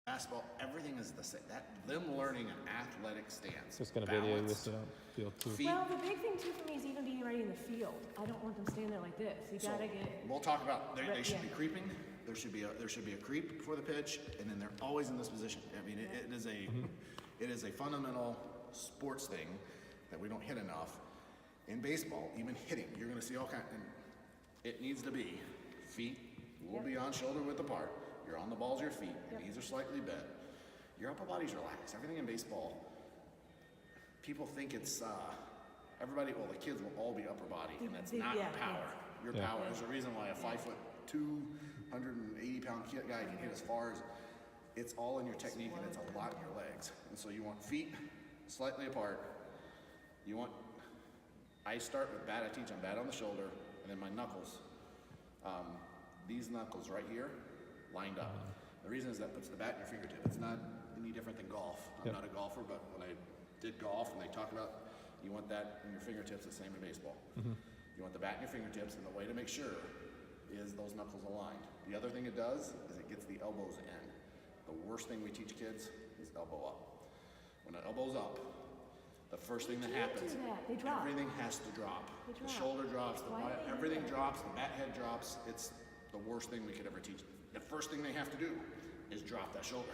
basketball, everything is the same. Them learning an athletic stance. Just gonna video this out field too. Feet. Well, the big thing too for me is even being ready in the field. I don't want them standing there like this. You gotta get. We'll talk about they should yeah. be creeping. There should be a creep before the pitch, and then they're always in this position. I mean, it is a fundamental sports thing that we don't hit enough. In baseball, even hitting, you're going to see all kinds. And it needs to be feet will be on shoulder width apart. You're on the balls of your feet. Your knees are slightly bent. Your upper body's relaxed. Everything in baseball, people think it's everybody. Well, the kids will all be upper body, and that's not power. Your power. There's a reason why a 5'2", 180-pound guy can hit as far as. It's all in your technique, and it's a lot in your legs. And so you want feet slightly apart. You want. I start with bat. I teach on bat on the shoulder, and then my knuckles. These knuckles right here, lined up. The reason is that puts the bat in your fingertip. It's not any different than golf. I'm not a golfer, but when I did golf, and they talk about you want that in your fingertips, the same in baseball. You want the bat in your fingertips, and the way to make sure is those knuckles aligned. The other thing it does is it gets the elbows in. The worst thing we teach kids is elbow up. When an elbow's up, the first thing that happens, everything has to drop. The shoulder drops, everything drops, the bat head drops. It's the worst thing we could ever teach. The first thing they have to do is drop that shoulder.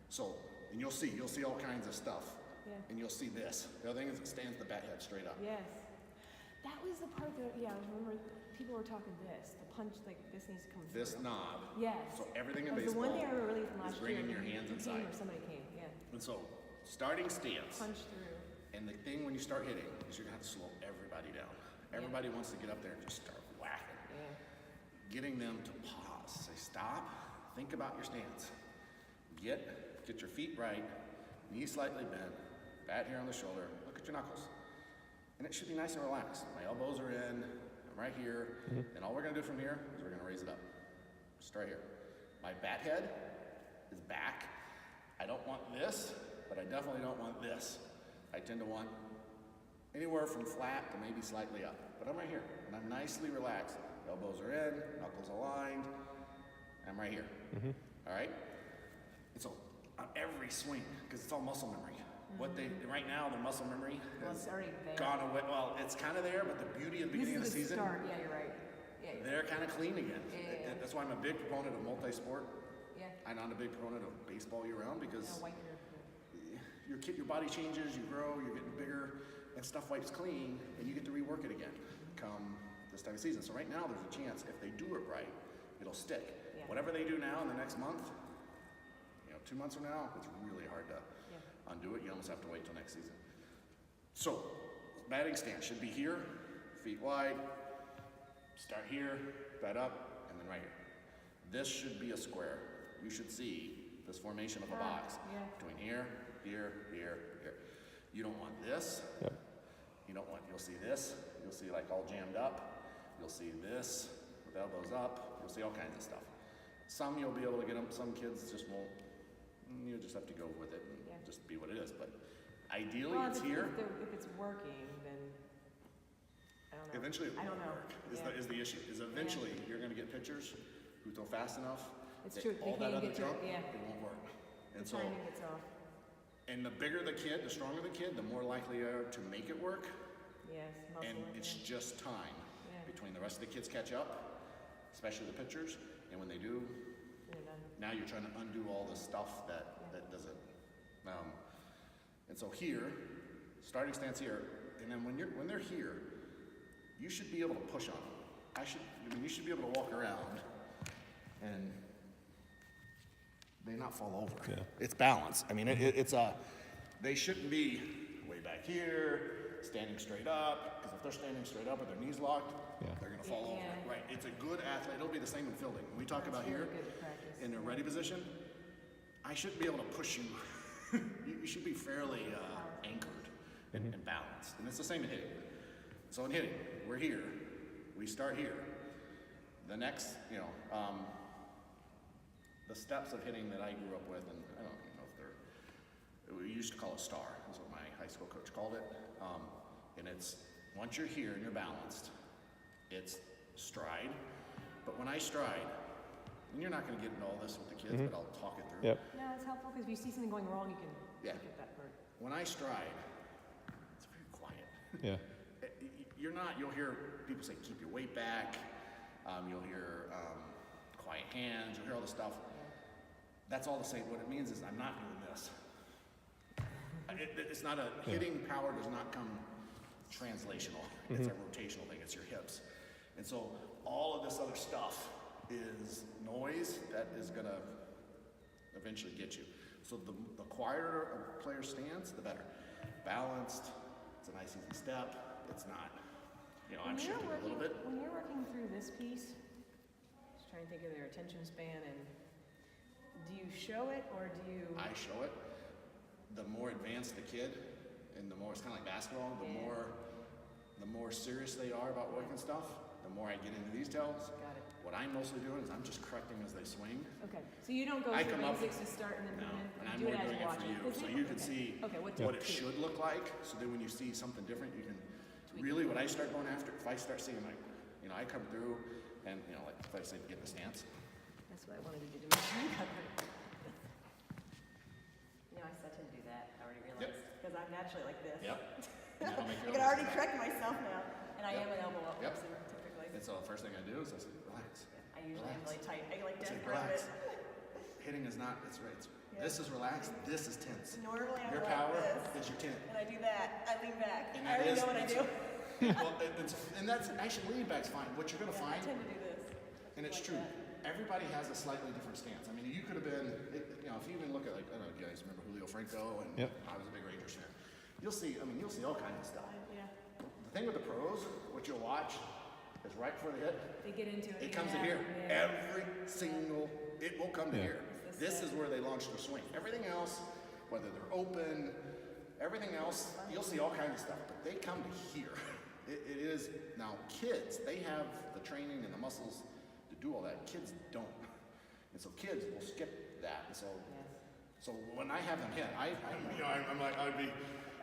So, and you'll see all kinds of stuff. And you'll see this. The other thing is it stands the bat head straight up. Yes. That was the part that, I remember people were talking this. The punch, like, this needs to come through. This knob. Yes. So everything in the baseball one thing I remember really from last is bringing year, your hands inside. Or somebody came, And so, starting stance. Punch through. And the thing when you start hitting is you're going to have to slow everybody down. Everybody wants to get up there and just start whacking. Getting them to pause. Say, stop. Think about your stance. Get your feet right. Knees slightly bent. Bat here on the shoulder. Look at your knuckles. And it should be nice and relaxed. My elbows are in. I'm right here. And all we're going to do from here is we're going to raise it up. Just right here. My bat head is back. I don't want this, but I definitely don't want this. I tend to want anywhere from flat to maybe slightly up. But I'm right here, and I'm nicely relaxed. Elbows are in, knuckles aligned. I'm right here. All right? And so on every swing, because it's all muscle memory. Right now, the muscle memory has gone away. Well, it's kind of there, but the beauty of the beginning of the season, start. Yeah, you're right. They're kind of clean again. That's why I'm a big proponent of multi-sport. I'm not a big proponent of baseball year-round because your body changes, you grow, you're getting bigger, and stuff wipes clean, and you get to rework it again come this time of season. So right now, there's a chance if they do it right, it'll stick. Whatever they do now in the next month, 2 months from now, it's really hard to undo it. You almost have to wait till next season. So, batting stance should be here, feet wide, start here, bat up, and then right here. This should be a square. You should see this formation of a box between here, here, here, here. You don't want this. You'll see this. You'll see like all jammed up. You'll see this with elbows up. You'll see all kinds of stuff. Some you'll be able to get them. Some kids just won't. You'll just have to go with it and just be what it is. But ideally, it's here. If it's working, then I don't know. Eventually, it won't work. Is the issue? Is eventually you're going to get pitchers who throw fast enough. It's true. All that other jump, it won't work. And so, timing gets off. And the bigger the kid, the stronger the kid, the more likely they are to make it work. Yes, muscle. And it's just time between the rest of the kids catch up, especially the pitchers, and when they do, now you're trying to undo all the stuff that doesn't. And so here, starting stance here, and then when they're here, you should be able to push on them. You should be able to walk around and they not fall over. It's balance. They shouldn't be way back here, standing straight up, because if they're standing straight up with their knees locked, they're going to fall over. Right. It's a good athlete. It'll be the same in fielding. When we talk about here, in a ready position, I shouldn't be able to push you. You should be fairly anchored and balanced. And it's the same in hitting. So in hitting, we're here. We start here. The next, the steps of hitting that I grew up with, and I don't even know if we used to call it star. That's what my high school coach called it. And it's, once you're here and you're balanced, it's stride. But when I stride, And you're not going to get into all this with the kids, but I'll talk it through. Yep. No, it's helpful because if you see something going wrong, you can Yeah. look at that part. When I stride, it's very quiet. Yeah. You'll hear people say, keep your weight back. You'll hear quiet hands. You'll hear all this stuff. That's all the same. What it means is I'm not doing this. It's not a hitting power does not come translational. It's a rotational thing. It's your hips. And so all of this other stuff is noise that is going to eventually get you. So the quieter a player's stance, the better. Balanced. It's a nice easy step. It's not. I'm shifting a little bit. When you're working through this piece, just trying to think of their attention span, and do you show it or do you? I show it. The more advanced the kid, and the more it's kind of like basketball. The more serious they are about working stuff, the more I get into these details. Got it. What I'm mostly doing is I'm just correcting as they swing. Okay, so you don't go I through come up- basics to start and then No, put in. and I'm You do more it as doing you it watch for you, it. so you can see Okay, what what it should look like. So then when you see something different, you can really what I start going after. If I start seeing like, I come through, and like if I say get in the stance. That's what I wanted to do to make sure you got it. I said to do that, I already realized, because I'm naturally like this. Yep. And that'll make I you can always already do that. correct myself now, and I am Yep. an elbow up Yep. person typically. And so the first thing I do is I say relax. I usually am really tight. I like Say dead grip relax. it. Hitting is not. It's right. This is relaxed. This is tense. Normally I'm Your like power this, is your tent. and I do that. I lean back. And I that already is- know what I do. Well, and that's actually lean back's fine. What you're gonna Yeah, I find, tend to do this. and it's like true. that. Everybody has a slightly different stance. I mean, you could have been, if you even look at like, I don't know, you guys remember Julio Franco, and Yep. I was a big Rangers fan. You'll see all kinds of stuff. Yeah, The thing with the pros, what you'll watch is right before they hit, they get into it. it comes to yeah, here. yeah. Every single, it will come to here. It's This this is where they launch their swing. Everything else, whether they're open, everything else, you'll see all kinds of stuff, but they come to here. It is, now kids, they have the training and the muscles to do all that. Kids don't. And so kids will skip that. And so when I have them hit, I'm like, I'd be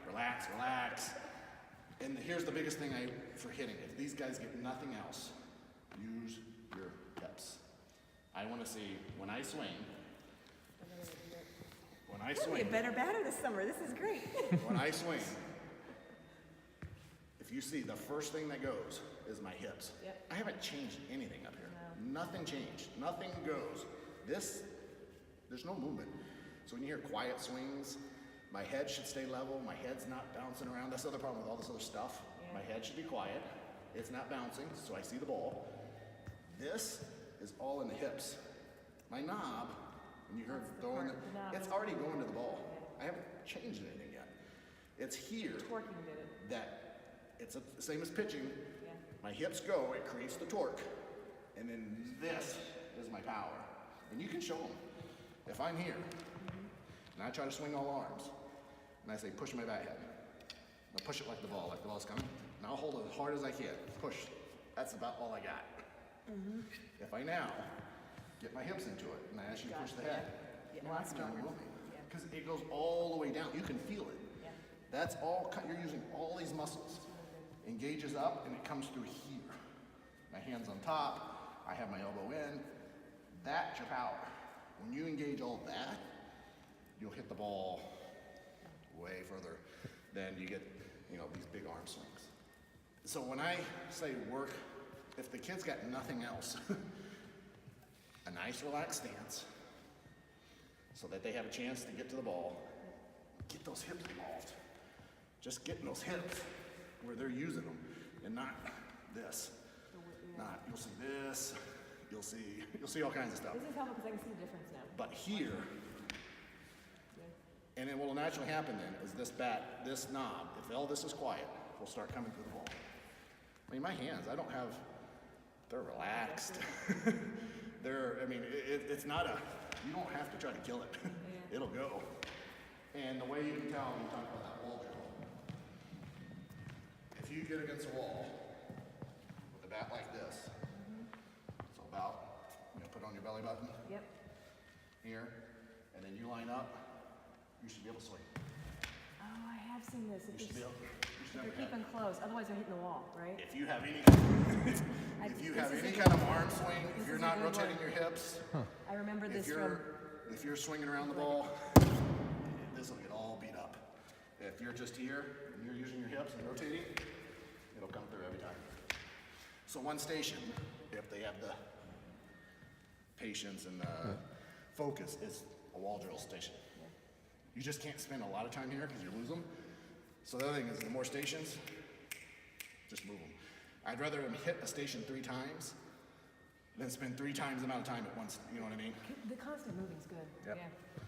relax. And here's the biggest thing for hitting. If these guys get nothing else, use your hips. I want to see when I swing. You'll be a better batter this summer. This is great. When I swing, if you see the first thing that goes is my hips. Yep. I haven't changed anything up here. Nothing changed. Nothing goes. There's no movement. So when you hear quiet swings, my head should stay level. My head's not bouncing around. That's the other problem with all this other stuff. Yeah. My head should be quiet. It's not bouncing, so I see the ball. This is all in the hips. My knob, when you heard That's the throwing part, the knob it's is- already going to the ball. I haven't changed anything yet. It's here Twerking did it. that it's the same as pitching. Yeah. My hips go, it creates the torque, and then this is my power. And you can show them. If I'm here, and I try to swing all arms, and I say push my bat head, I'll push it like the ball's coming, and I'll hold it as hard as I can. Push. That's about all I got. If I now get my hips into it, and I actually push the head, Yeah, no, that's I'm down stronger. with me. Because it goes all the way down. You can feel it. Yeah. That's all, you're using all these muscles. Engages up and it comes through here. My hand's on top, I have my elbow in. That's your power. When you engage all that, you'll hit the ball way further than you get, these big arm swings. So when I say work, if the kid's got nothing else, a nice relaxed stance, so that they have a chance to get to the ball, get those hips involved. Just getting those hips where they're using them, and not this. You'll see this, you'll see all kinds of stuff. This is helpful because I can see the difference now. But here, and it will naturally happen then, is this knob, if all this is quiet, will start coming through the ball. I mean, my hands, they're relaxed. It's not you don't have to try to kill it. It'll go. And the way you can tell when you talk about that wall drill, if you get against a wall with a bat like this, so about, put on your belly button Yep. here, and then you line up, you should be able to swing. Oh, I have seen this. You should be able. They're keeping close, otherwise they're hitting the wall, right? If you have any, if you This have is any a kind good- of arm swing, if this you're is a not good rotating one. your hips, I remember this if you're swinging around the ball, this will get all beat up. If you're just here and you're using your hips and rotating, it'll come through every time. So one station, if they have the patience and the focus, is a wall drill station. You just can't spend a lot of time here because you lose them. So the other thing is, the more stations, just move them. I'd rather them hit a station 3 times than spend 3 times the amount of time at once. You know what I mean? The constant moving's good. Yep. Yeah.